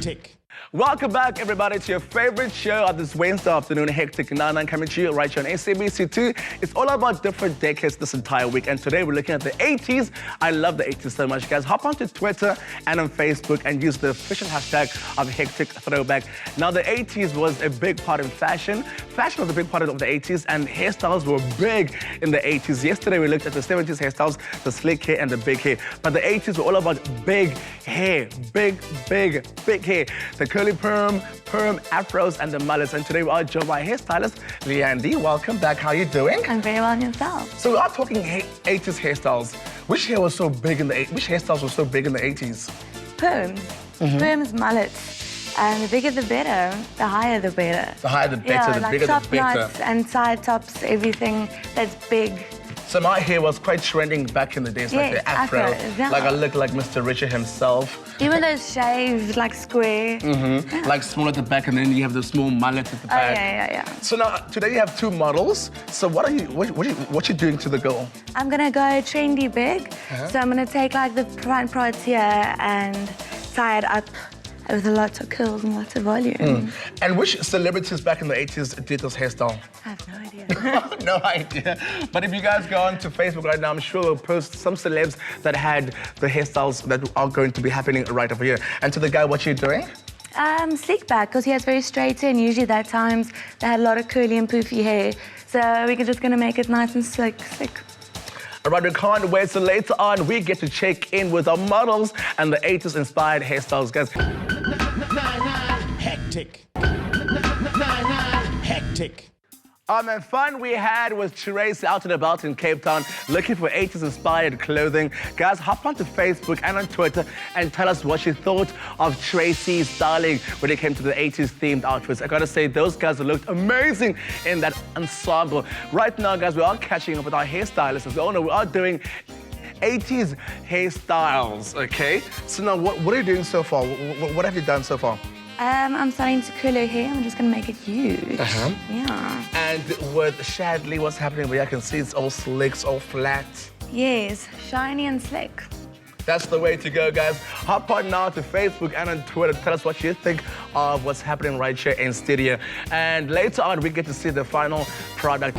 Hectic. Welcome back, everybody, to your favorite show of this Wednesday afternoon, Hectic 9 coming to you right here on SABC2. It's all about different decades this entire week, and today we're looking at the 80s. I love the 80s so much, guys. Hop onto Twitter and on Facebook and use the official hashtag of Hectic Throwback. Now, the 80s was a big part of fashion. Fashion was a big part of the 80s, and hairstyles were big in the 80s. Yesterday, we looked at the 70s hairstyles, the slick hair and the big hair. But the 80s were all about big hair, big hair. The curly perm, afros, and the mullets. And today we are joined by hairstylist Ayanda. Welcome back. How are you doing? I'm very well, and yourself? So we are talking 80s hairstyles. Which hair was so big in the which hairstyles were so big in the 80s? Perms. Perms, mullets. And the bigger the better, the higher the better. The higher the better, yeah, the like bigger top the better. knots and side tops, everything that's big. So my hair was quite trending back in the days, like Yes, the afro. yeah. Like I look like Mr. Richard himself. Even those shaved, like square. Yeah. Like small at the back, and then you have the small mullet at the back. Yeah. So now today you have two models. So what you doing to the girl? I'm gonna go trendy big. So I'm gonna take like the front parts here and tie it up with a lot of curls and lots of volume. And which celebrities back in the 80s did this hairstyle? I have no idea. No idea. But if you guys go on to Facebook right now, I'm sure we'll post some celebs that had the hairstyles that are going to be happening right over here. And to the guy, what you doing? Slick back, because he has very straight hair, and usually that times they had a lot of curly and poofy hair. So we're just gonna make it nice and slick. All right, we can't wait. So later on, we get to check in with our models and the 80s inspired hairstyles, guys. Hectic. Hectic. And fun we had with Tracy out and about in Cape Town looking for 80s inspired clothing. Guys, hop onto Facebook and on Twitter and tell us what you thought of Tracy's styling when it came to the 80s themed outfits. I gotta say, those guys looked amazing in that ensemble. Right now, guys, we are catching up with our hairstylists. As we all know, we are doing 80s hairstyles, okay? So now, what are you doing so far? What have you done so far? I'm starting to curl her hair. I'm just gonna make it huge. Yeah. And with Shadley, what's happening where I can see it's all slick, it's all flat. Yes, shiny and slick. That's the way to go, guys. Hop on now to Facebook and on Twitter. Tell us what you think of what's happening right here in studio. And later on, we get to see the final product.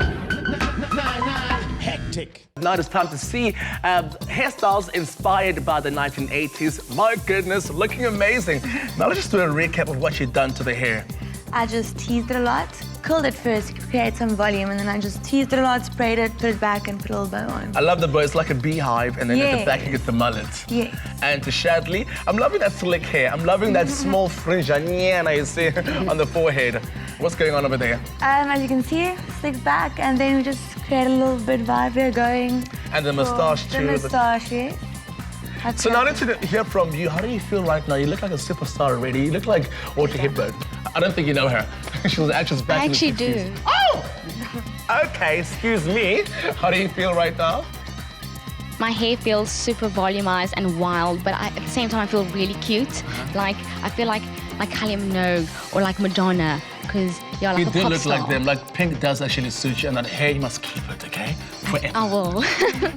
Hectic. Now it's time to see hairstyles inspired by the 1980s. My goodness, looking amazing. Now let's just do a recap of what you've done to the hair. I just teased it a lot. Curled it first to create some volume, and then I just teased it a lot, sprayed it, put it back, and put a little bow on. I love the bow. It's like a beehive, and then at the back you get the mullet. Yes. And to Shadley, I'm loving that slick hair. I'm loving that small fringe you see on the forehead. What's going on over there? As you can see, slick back, and then we just create a little bit vibe here going. And the moustache The too. moustache, yes. So now I need to hear from you. How do you feel right now? You look like a superstar already. You look like Audrey Hepburn. I don't think you know her. She was an actress back in the 60s. I actually do. Oh! Okay, excuse me. How do you feel right now? My hair feels super volumized and wild, but at the same time I feel really cute. Like, I feel like Kylie Minogue or like Madonna, because you're like You a do pop look star. like them. Like pink does actually suit you, and that hair, you must keep it, okay? Forever. I will.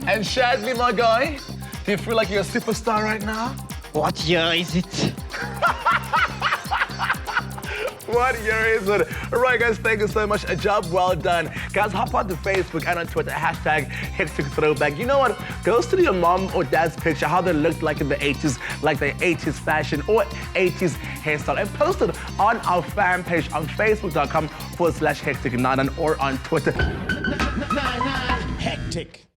And Shadley, my guy, do you feel like you're a superstar right now? What year is it? What year is it? All right, guys, thank you so much. A job well done. Guys, hop on to Facebook and on Twitter, hashtag Hectic Throwback. You know what? Go to your mom or dad's picture, how they looked like in the 80s, like the 80s fashion or 80s hairstyle, and post it on our fan page on facebook.com/Hectic9 or on Twitter. Hectic.